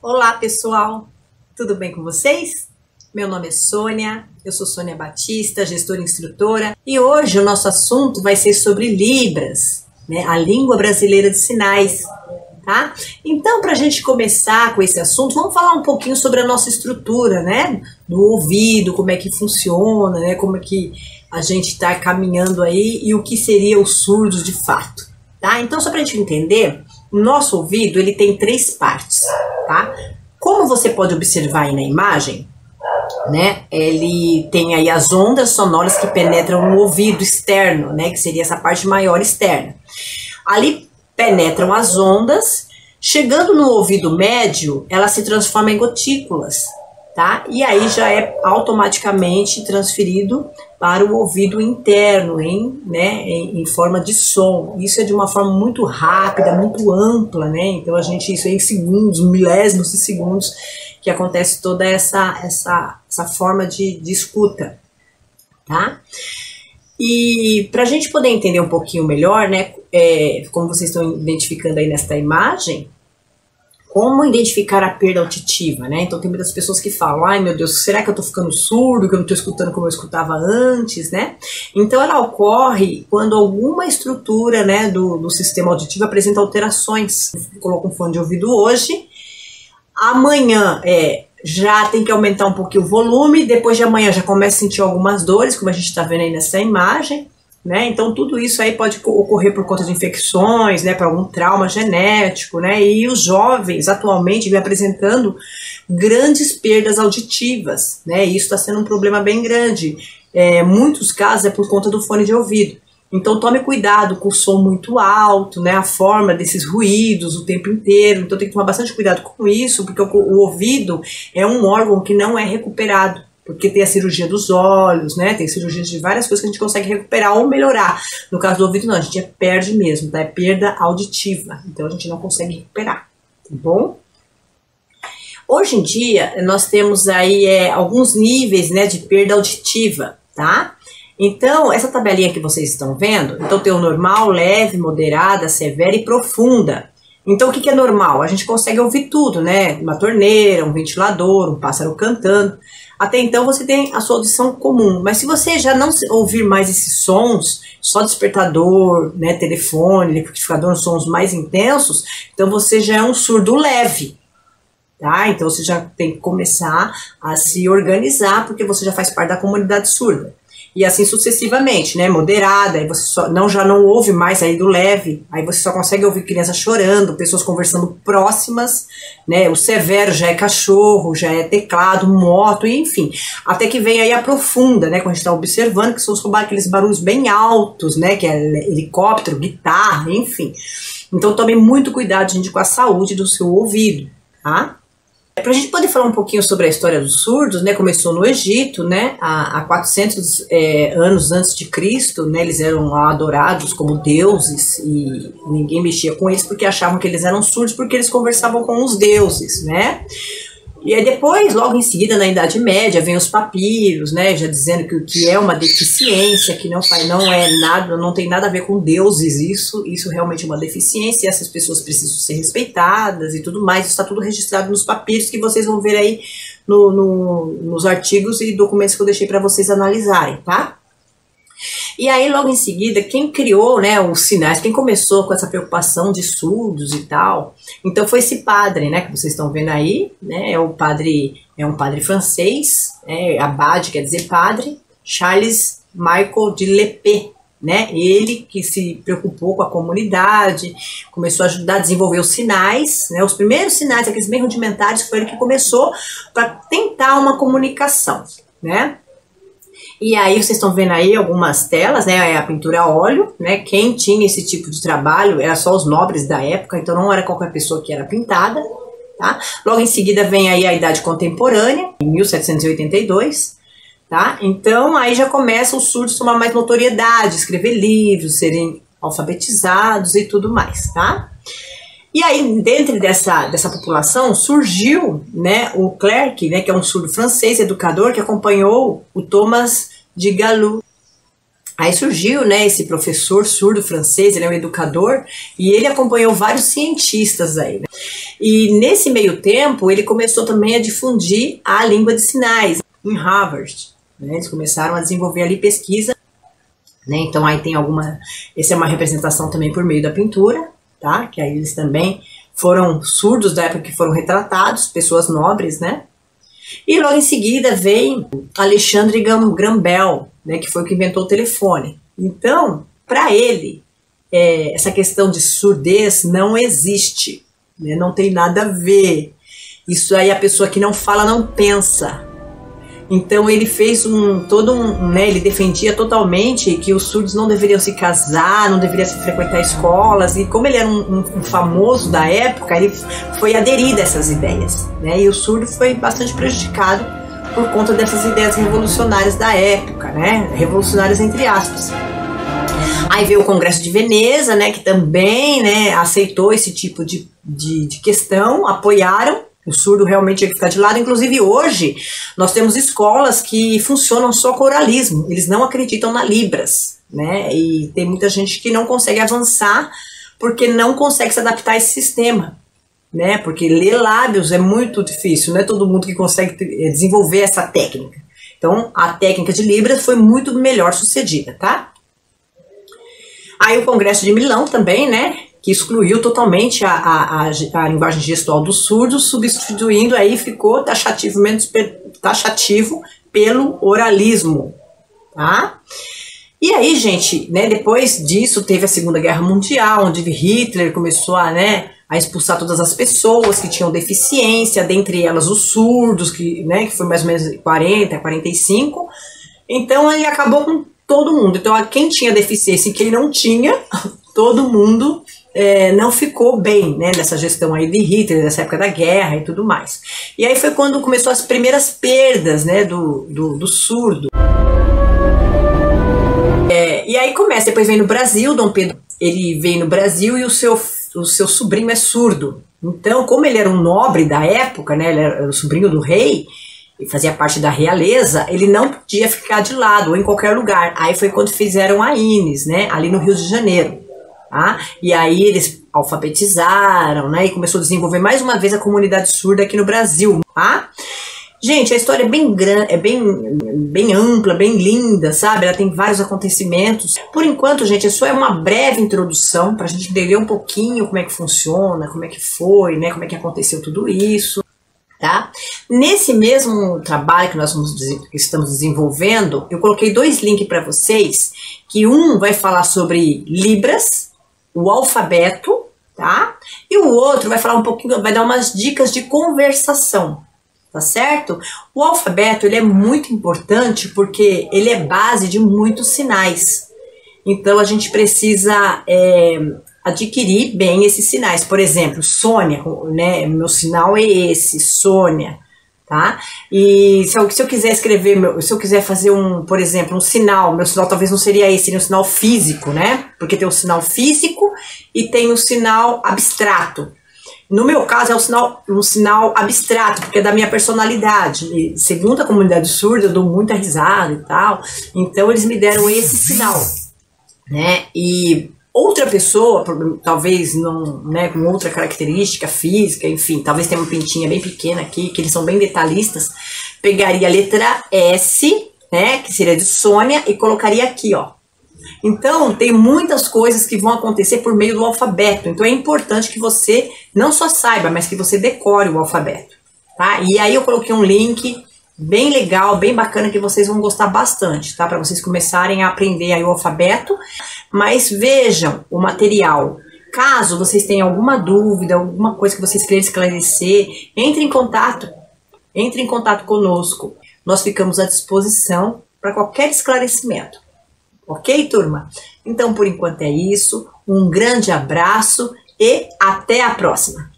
Olá pessoal, tudo bem com vocês? Meu nome é Sônia, eu sou Sônia Batista, gestora e instrutora, e hoje o nosso assunto vai ser sobre Libras, né? A língua brasileira de sinais, tá? Então, para a gente começar com esse assunto, vamos falar um pouquinho sobre a nossa estrutura, né? Do ouvido, como é que funciona, né? Como é que a gente está caminhando aí e o que seria os surdos de fato, tá? Então, só para a gente entender, o nosso ouvido ele tem 3 partes, tá? Como você pode observar aí na imagem, né? Ele tem aí as ondas sonoras que penetram no ouvido externo, né? Que seria essa parte maior externa. Ali penetram as ondas, chegando no ouvido médio, ela se transforma em gotículas, tá? E aí já é automaticamente transferido para o ouvido interno, em forma de som. Isso é de uma forma muito rápida, muito ampla, né? Então a gente, isso é em segundos, milésimos de segundos, que acontece toda essa forma de escuta, tá? E para a gente poder entender um pouquinho melhor, né, como vocês estão identificando aí nesta imagem, como identificar a perda auditiva, né? Então tem muitas pessoas que falam, ai meu Deus, será que eu tô ficando surdo, que eu não tô escutando como eu escutava antes, né? Então ela ocorre quando alguma estrutura, né, do sistema auditivo apresenta alterações. Coloco um fone de ouvido hoje, amanhã já tem que aumentar um pouquinho o volume, depois de amanhã já começa a sentir algumas dores, como a gente está vendo aí nessa imagem, né? Então tudo isso aí pode ocorrer por conta de infecções, né, para algum trauma genético, né? E os jovens atualmente vêm apresentando grandes perdas auditivas, né? E isso está sendo um problema bem grande. Muitos casos é por conta do fone de ouvido. Então tome cuidado com o som muito alto, né, a forma desses ruídos o tempo inteiro. Então tem que tomar bastante cuidado com isso, porque o ouvido é um órgão que não é recuperado, porque tem a cirurgia dos olhos, né, tem cirurgias de várias coisas que a gente consegue recuperar ou melhorar. No caso do ouvido não, a gente perde mesmo, tá? É perda auditiva, então a gente não consegue recuperar, tá bom? Hoje em dia nós temos aí alguns níveis, né, de perda auditiva, tá? Então, essa tabelinha que vocês estão vendo, então tem o normal, leve, moderada, severa e profunda. Então, o que é normal? A gente consegue ouvir tudo, né? Uma torneira, um ventilador, um pássaro cantando. Até então você tem a sua audição comum. Mas se você já não ouvir mais esses sons, só despertador, né, telefone, liquidificador, sons mais intensos, então você já é um surdo leve. Tá? Então você já tem que começar a se organizar, porque você já faz parte da comunidade surda. E assim sucessivamente, né? Moderada, aí você já não ouve mais aí do leve, aí você só consegue ouvir crianças chorando, pessoas conversando próximas, né? O severo já é cachorro, já é teclado, moto, enfim. Até que vem aí a profunda, né? Quando a gente está observando, que são aqueles barulhos bem altos, né? Que é helicóptero, guitarra, enfim. Então tome muito cuidado, gente, com a saúde do seu ouvido, tá? Para a gente poder falar um pouquinho sobre a história dos surdos, né, começou no Egito, né, há 400 anos antes de Cristo, né, eles eram lá adorados como deuses e ninguém mexia com eles porque achavam que eles eram surdos porque eles conversavam com os deuses, né. E aí depois, logo em seguida, na Idade Média, vem os papiros, né, já dizendo que é uma deficiência, que não é nada, não tem nada a ver com deuses, isso realmente é uma deficiência, e essas pessoas precisam ser respeitadas e tudo mais. Isso está tudo registrado nos papiros que vocês vão ver aí nos artigos e documentos que eu deixei para vocês analisarem, tá? E aí, logo em seguida, quem criou, né, os sinais, quem começou com essa preocupação de surdos e tal, então foi esse padre, né, que vocês estão vendo aí, né, é um padre francês, abade quer dizer padre, Charles Michel de Lespée, né, ele que se preocupou com a comunidade, começou a ajudar a desenvolver os sinais, né, os primeiros sinais, aqueles bem rudimentares, foi ele que começou para tentar uma comunicação, né. E aí vocês estão vendo aí algumas telas, né, a pintura a óleo, né, quem tinha esse tipo de trabalho era só os nobres da época, então não era qualquer pessoa que era pintada, tá? Logo em seguida vem aí a Idade Contemporânea, em 1782, tá? Então aí já começa os surdos a tomar mais notoriedade, escrever livros, serem alfabetizados e tudo mais, tá? E aí, dentro dessa população, surgiu, né, o Clerc, né, que é um surdo francês, educador, que acompanhou o Thomas de Gallou. Aí surgiu, né, esse professor surdo francês, ele é um educador, e ele acompanhou vários cientistas aí, né? E nesse meio tempo, ele começou também a difundir a língua de sinais em Harvard, né? Eles começaram a desenvolver ali pesquisa, né? Então aí tem essa é uma representação também por meio da pintura, tá? Que aí eles também foram surdos da época que foram retratados, pessoas nobres, né? E logo em seguida vem Alexandre Graham Bell, né, que foi o que inventou o telefone. Então, para ele, essa questão de surdez não existe, né, não tem nada a ver. Isso aí a pessoa que não fala não pensa. Então ele fez né, ele defendia totalmente que os surdos não deveriam se casar, não deveriam se frequentar escolas, e como ele era um famoso da época, ele foi aderido a essas ideias, né, e o surdo foi bastante prejudicado por conta dessas ideias revolucionárias da época, né, revolucionárias entre aspas. Aí veio o Congresso de Veneza, né, que também, né, aceitou esse tipo de questão, apoiaram. O surdo realmente tinha que ficar de lado. Inclusive hoje nós temos escolas que funcionam só com oralismo. Eles não acreditam na Libras, né? E tem muita gente que não consegue avançar porque não consegue se adaptar a esse sistema, né? Porque ler lábios é muito difícil. Não é todo mundo que consegue desenvolver essa técnica. Então a técnica de Libras foi muito melhor sucedida, tá? Aí o Congresso de Milão também, né? Que excluiu totalmente a linguagem gestual dos surdos, substituindo aí, ficou taxativo pelo oralismo, tá? E aí, gente, né, depois disso teve a Segunda Guerra Mundial, onde Hitler começou a expulsar todas as pessoas que tinham deficiência, dentre elas os surdos, que foi mais ou menos 40, 45, então ele acabou com todo mundo. Então quem tinha deficiência e quem não tinha, todo mundo não ficou bem, né, nessa gestão aí de Hitler, nessa época da guerra e tudo mais. E aí foi quando começou as primeiras perdas, né, do surdo. E aí começa, depois vem no Brasil, Dom Pedro, ele veio no Brasil e o seu sobrinho é surdo. Então, como ele era um nobre da época, né, ele era o sobrinho do rei, e fazia parte da realeza, ele não podia ficar de lado, ou em qualquer lugar. Aí foi quando fizeram a INES, né, ali no Rio de Janeiro. Tá? E aí eles alfabetizaram, né, e começou a desenvolver mais uma vez a comunidade surda aqui no Brasil, tá? Gente, a história é bem grande, bem ampla, bem linda, sabe? Ela tem vários acontecimentos. Por enquanto, gente, isso é uma breve introdução para a gente entender um pouquinho como é que funciona, como é que foi, né, como é que aconteceu tudo isso, tá? Nesse mesmo trabalho que nós estamos desenvolvendo, eu coloquei 2 links para vocês, que um vai falar sobre Libras, o alfabeto, tá? E o outro vai falar um pouquinho, vai dar umas dicas de conversação, tá certo? O alfabeto, ele é muito importante porque ele é base de muitos sinais. Então a gente precisa adquirir bem esses sinais. Por exemplo, Sônia, né? Meu sinal é esse, Sônia. Tá? E se eu quiser escrever, se eu quiser fazer por exemplo, um sinal, meu sinal talvez não seria esse, seria um sinal físico, né? Porque tem o sinal físico e tem o sinal abstrato. No meu caso é um sinal abstrato, porque é da minha personalidade. E, segundo a comunidade surda, eu dou muita risada e tal. Então eles me deram esse sinal, né? E outra pessoa, talvez não, né, com outra característica física, enfim, talvez tenha uma pintinha bem pequena aqui, que eles são bem detalhistas, pegaria a letra S, né, que seria de Sônia, e colocaria aqui, ó. Então, tem muitas coisas que vão acontecer por meio do alfabeto. Então, é importante que você não só saiba, mas que você decore o alfabeto, tá? E aí eu coloquei um link bem legal, bem bacana, que vocês vão gostar bastante, tá? Para vocês começarem a aprender aí o alfabeto. Mas vejam o material. Caso vocês tenham alguma dúvida, alguma coisa que vocês queiram esclarecer, entre em contato conosco. Nós ficamos à disposição para qualquer esclarecimento. Ok, turma? Então, por enquanto é isso. Um grande abraço e até a próxima!